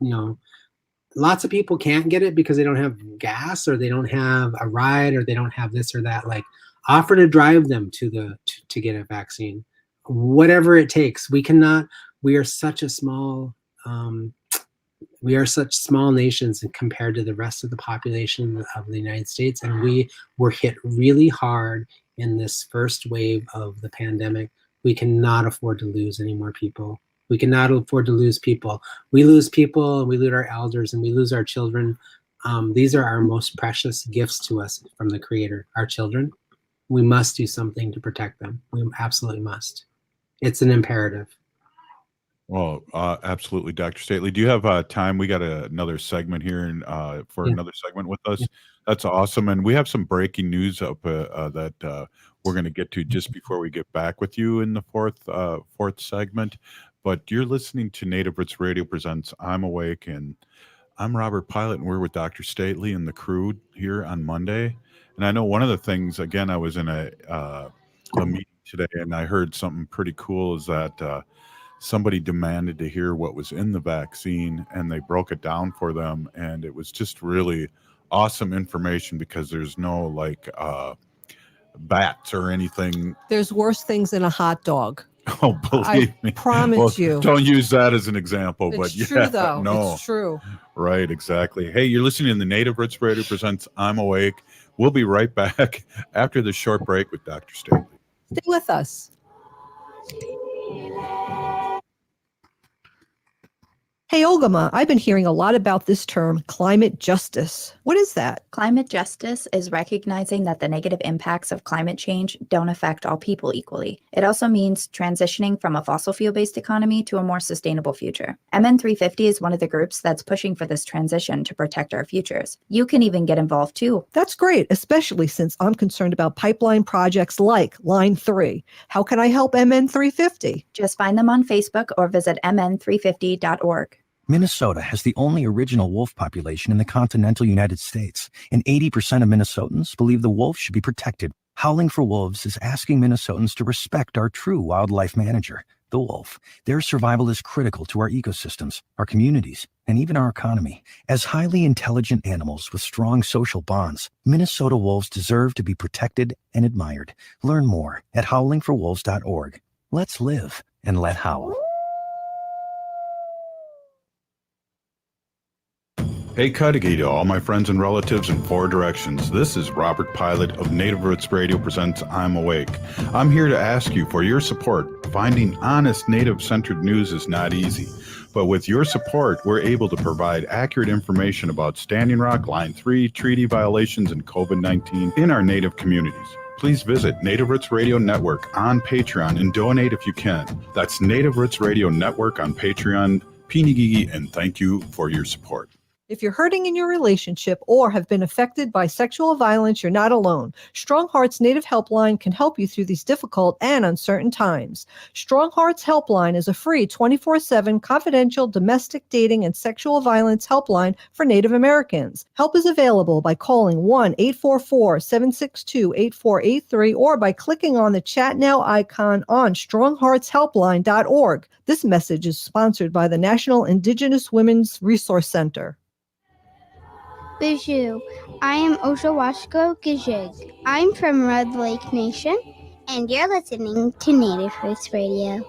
lots of people can't get it because they don't have gas, or they don't have a ride, or they don't have this or that. Like, offer to drive them to get a vaccine, whatever it takes. We are such a small, we are such small nations compared to the rest of the population of the United States. And we were hit really hard in this first wave of the pandemic. We cannot afford to lose any more people. We cannot afford to lose people. We lose people, and we lose our elders, and we lose our children. These are our most precious gifts to us from the Creator, our children. We must do something to protect them. We absolutely must. It's an imperative. Well, absolutely, Dr. Stately. Do you have time? We got another segment here for another segment with us. Yeah. That's awesome. And we have some breaking news up that we're going to get to just before we get back with you in the fourth segment. But you're listening to Native Roots Radio Presents I'm Awake, and I'm Robert Pilot, and we're with Dr. Stately and the crew here on Monday. And I know one of the things, again, I was in a meeting today, and I heard something pretty cool is that somebody demanded to hear what was in the vaccine, and they broke it down for them. And it was just really awesome information, because there's no bats or anything. There's worse things than a hot dog. Oh, believe me. Promise you. Don't use that as an example. It's but true, yeah, though. No. It's true. Right, exactly. Hey, you're listening to the Native Roots Radio Presents I'm Awake. We'll be right back after this short break with Dr. Stately. Stay with us. Hey, Ogama, I've been hearing a lot about this term, climate justice. What is that? Climate justice is recognizing that the negative impacts of climate change don't affect all people equally. It also means transitioning from a fossil fuel-based economy to a more sustainable future. MN350 is one of the groups that's pushing for this transition to protect our futures. You can even get involved too. That's great, especially since I'm concerned about pipeline projects like Line 3. How can I help MN350? Just find them on Facebook or visit mn350.org. Minnesota has the only original wolf population in the continental United States, and 80% of Minnesotans believe the wolf should be protected. Howling for Wolves is asking Minnesotans to respect our true wildlife manager, the wolf. Their survival is critical to our ecosystems, our communities, and even our economy. As highly intelligent animals with strong social bonds, Minnesota wolves deserve to be protected and admired. Learn more at howlingforwolves.org. Let's live and let howl. Hey, Cudahy to all my friends and relatives in four directions. This is Robert Pilot of Native Roots Radio presents I'm Awake. I'm here to ask you for your support. Finding honest Native-centered news is not easy, but with your support, we're able to provide accurate information about Standing Rock, Line 3, treaty violations, and COVID-19 in our Native communities. Please visit Native Roots Radio Network on Patreon and donate if you can. That's Native Roots Radio Network on Patreon. Pinigigi, and thank you for your support. If you're hurting in your relationship or have been affected by sexual violence, you're not alone. Strong Hearts Native Helpline can help you through these difficult and uncertain times. Strong Hearts Helpline is a free 24/7 confidential domestic dating and sexual violence helpline for Native Americans. Help is available by calling 1-844-762-8483 or by clicking on the Chat Now icon on strongheartshelpline.org. This message is sponsored by the National Indigenous Women's Resource Center. Bijou. I am Oshawashko Gijig. I'm from Red Lake Nation, and you're listening to Native Roots Radio.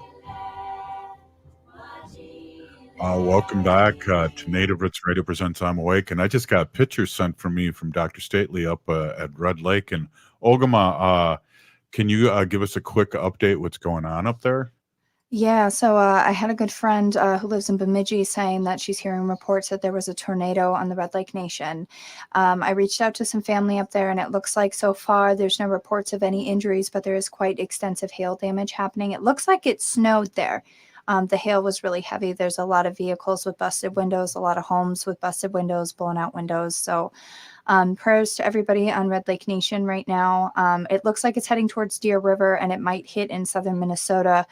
Welcome back to Native Roots Radio presents I'm Awake, and I just got pictures sent from me from Dr. Stately up at Red Lake. And Ogama, can you give us a quick update what's going on up there? Yeah, so I had a good friend who lives in Bemidji saying that she's hearing reports that there was a tornado on the Red Lake Nation. I reached out to some family up there, and it looks like so far there's no reports of any injuries, but there is quite extensive hail damage happening. It looks like it snowed there. The hail was really heavy. There's a lot of vehicles with busted windows, a lot of homes with busted windows, blown out windows. So prayers to everybody on Red Lake Nation right now. It looks like it's heading towards Deer River, and it might hit in southern Minnesota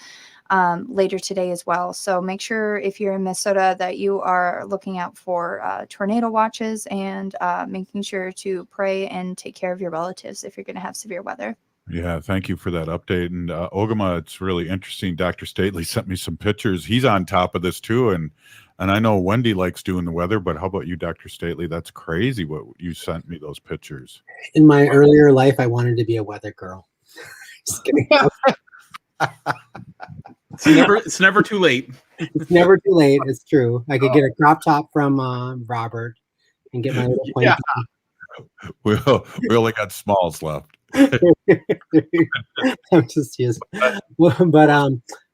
later today as well. So make sure if you're in Minnesota that you are looking out for tornado watches and making sure to pray and take care of your relatives if you're going to have severe weather. Yeah, thank you for that update. And Ogama, it's really interesting. Dr. Stately sent me some pictures. He's on top of this too. And I know Wendy likes doing the weather, but how about you, Dr. Stately? That's crazy what you sent me those pictures. In my earlier life, I wanted to be a weather girl. Just kidding. It's never too late. It's never too late. It's true. I could get a crop top from Robert and get my little point. Yeah. We only got smalls left. I'm just using. But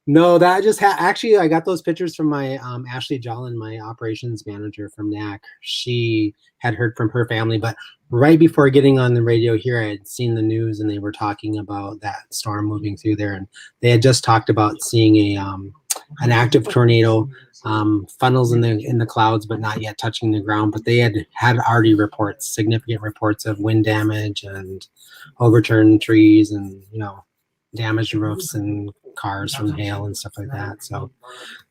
no, that just actually I got those pictures from my Ashley Jolin, my operations manager from NACC. She had heard from her family, but right before getting on the radio here, I had seen the news and they were talking about that storm moving through there, and they had just talked about seeing an active tornado, funnels in the clouds, but not yet touching the ground. But they had already significant reports of wind damage and overturned trees and damaged roofs and cars from hail and stuff like that. So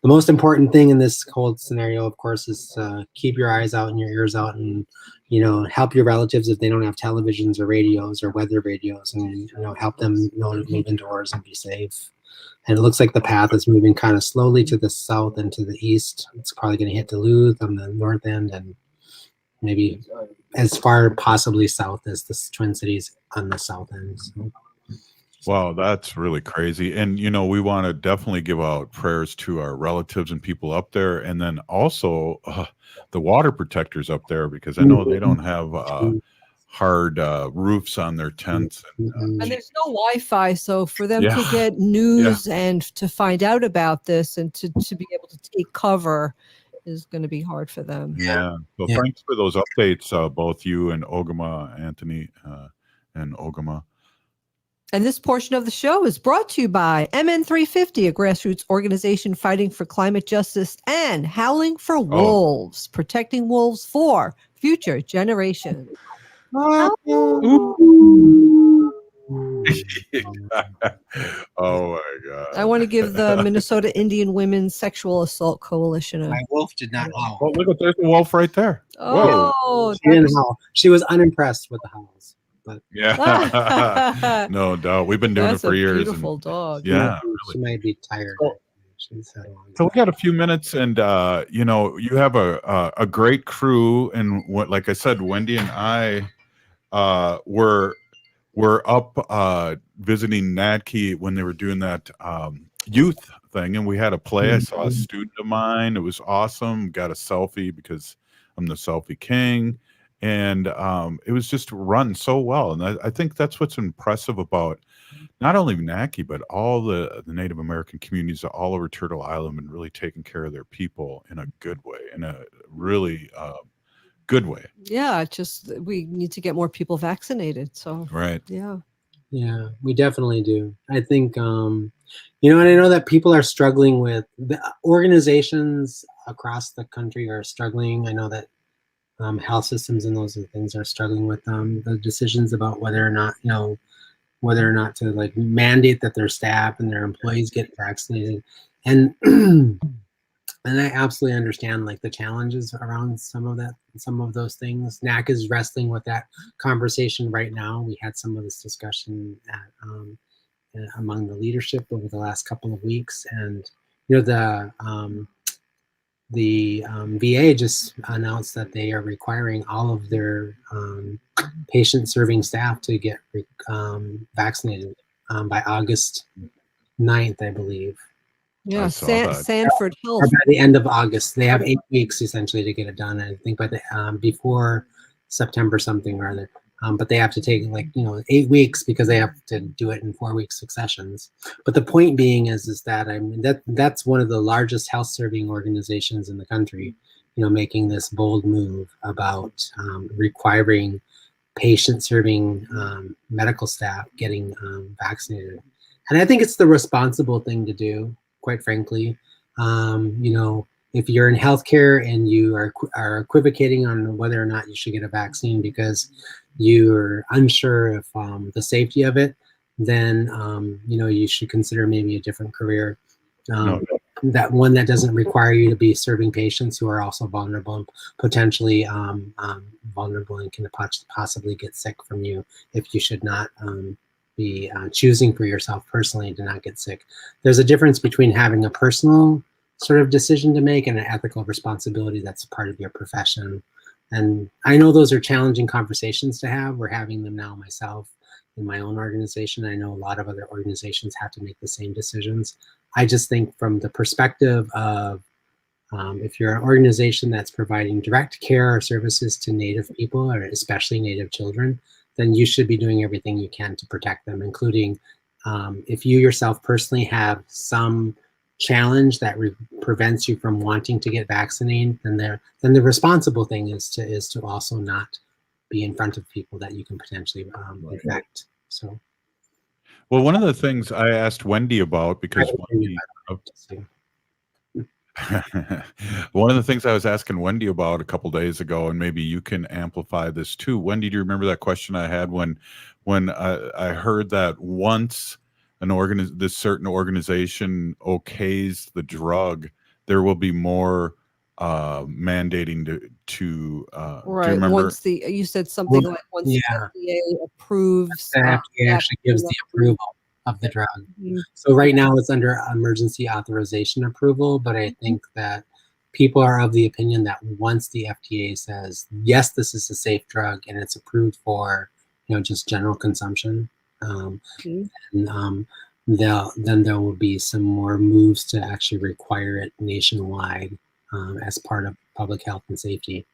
the most important thing in this cold scenario, of course, is keep your eyes out and your ears out, and help your relatives if they don't have televisions or radios or weather radios, and help them know to move indoors and be safe. And it looks like the path is moving kind of slowly to the south and to the east. It's probably going to hit Duluth on the north end and maybe as far possibly south as the Twin Cities on the south end. So. Wow, that's really crazy. And, we want to definitely give out prayers to our relatives and people up there. And then also the water protectors up there, because I know they don't have hard roofs on their tents. And there's no Wi-Fi, so for them to get news and to find out about this and to be able to take cover is going to be hard for them. Yeah. So thanks for those updates, both you and Ogama, Anthony, and Ogama. And this portion of the show is brought to you by MN350, a grassroots organization fighting for climate justice, and Howling for Wolves, protecting wolves for future generations. Oh my God. I want to give the Minnesota Indian Women's Sexual Assault Coalition a... My wolf did not howl. Oh, look, there's a wolf right there. Oh, she didn't howl. She was unimpressed with the howls. But Yeah. No doubt. We've been doing That's it for a years. beautiful dog. Yeah. She might be tired. So we got a few minutes, and you know, you have a great crew, and what, like I said, Wendy and I were up visiting NACC when they were doing that youth thing, and we had a play. I saw a student of mine. It was awesome. Got a selfie because I'm the selfie king, and it was just run so well. And I think that's what's impressive about not only NACC, but all the Native American communities all over Turtle Island, and really taking care of their people in a good way, in a really good way. Yeah, just we need to get more people vaccinated. So right. Yeah, we definitely do. I think you know, and I know that people are struggling with the organizations across the country are struggling. I know that health systems and those things are struggling with the decisions about whether or not, you know, whether or not to like mandate that their staff and their employees get vaccinated. And and I absolutely understand like the challenges around some of those things. NACC is wrestling with that conversation right now. We had some of this discussion among the leadership over the last couple of weeks, and you know the VA just announced that they are requiring all of their patient-serving staff to get vaccinated by August 9th, I believe. Yeah, Sanford Health. Or by the end of August. They have 8 weeks essentially to get it done. I think by the before September something or other. But they have to take like, you know, 8 weeks because they have to do it in 4-week successions. But the point being is that I mean that's one of the largest health serving organizations in the country, you know, making this bold move about requiring patient serving medical staff getting vaccinated. And I think it's the responsible thing to do, quite frankly. You know, if you're in healthcare and you are equivocating on whether or not you should get a vaccine because you're unsure of the safety of it, then you know, you should consider maybe a different career. That one that doesn't require you to be serving patients who are also vulnerable and potentially vulnerable and can possibly get sick from you if you should not be choosing for yourself personally to not get sick. There's a difference between having a personal sort of decision to make and an ethical responsibility that's part of your profession. And I know those are challenging conversations to have. We're having them now myself in my own organization. I know a lot of other organizations have to make the same decisions. I just think from the perspective of if you're an organization that's providing direct care or services to Native people, or especially Native children, then you should be doing everything you can to protect them, including if you yourself personally have some challenge that prevents you from wanting to get vaccinated, then the responsible thing is to also not be in front of people that you can potentially infect. So, well, one of the things I asked Wendy about, because one of the things I was asking Wendy about a couple days ago, and maybe you can amplify this too. Wendy, do you remember that question I had when I heard that once this certain organization okays the drug, there will be more mandating to right. Do you remember? Once you said something like once the FDA approves, the FDA actually gives the approval of the drug. So right now it's under emergency authorization approval, but I think that people are of the opinion that once the FDA says, yes, this is a safe drug and it's approved for, you know, just general consumption, then there will be some more moves to actually require it nationwide as part of public health and safety.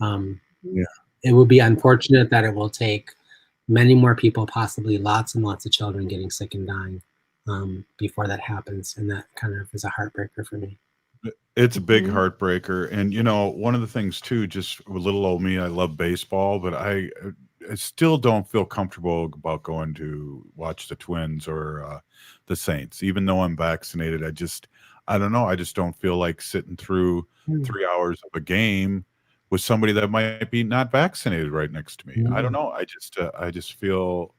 It would be unfortunate that it will take many more people, possibly lots and lots of children getting sick and dying before that happens. And that kind of is a heartbreaker for me. It's a big heartbreaker. And, one of the things too, just a little old me, I love baseball, but I still don't feel comfortable about going to watch the Twins or the Saints, even though I'm vaccinated. I don't know. I just don't feel like sitting through 3 hours of a game with somebody that might be not vaccinated right next to me. I don't know. I just feel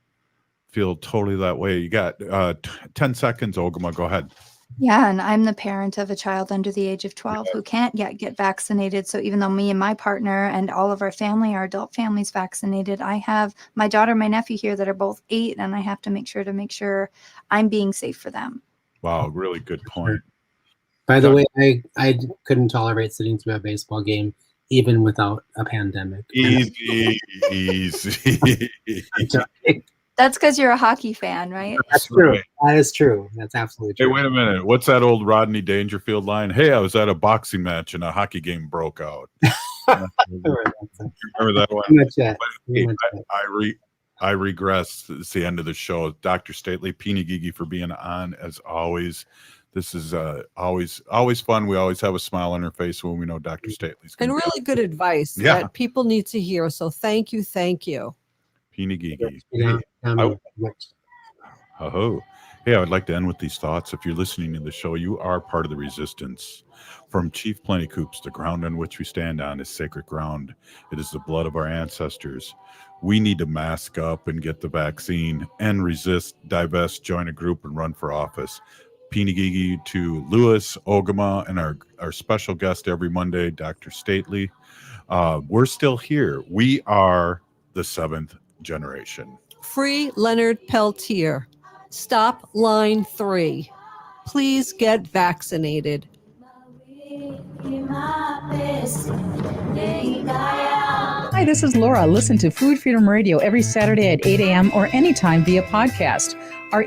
totally that way. You got 10 seconds, Ogama. Go ahead. Yeah, and I'm the parent of a child under the age of 12 who can't yet get vaccinated. So even though me and my partner and all of our family, our adult families vaccinated, I have my daughter and my nephew here that are both 8, and I have to make sure I'm being safe for them. Wow, really good point. By the way, I couldn't tolerate sitting through a baseball game even without a pandemic. Easy. That's because you're a hockey fan, right? That's true. Right. That is true. That's absolutely true. Hey, wait a minute. What's that old Rodney Dangerfield line? Hey, I was at a boxing match and a hockey game broke out. Remember that one? I regress. It's the end of the show. Dr. Stately, Peeny Gigi for being on as always. This is always fun. We always have a smile on our face when we know Dr. Stately's and really good advice that people need to hear. So thank you. Peeny Gigi. Hey, I would like to end with these thoughts. If you're listening to the show, you are part of the resistance. From Chief Plenty Coops, the ground on which we stand on is sacred ground. It is the blood of our ancestors. We need to mask up and get the vaccine and resist, divest, join a group, and run for office. Peeny Gigi to Lewis, Ogama, and our special guest every Monday, Dr. Stately. We're still here. We are the 7th generation. Free Leonard Peltier. Stop line 3. Please get vaccinated. Hi, this is Laura. Listen to Food Freedom Radio every Saturday at 8 a.m. or anytime via podcast. Our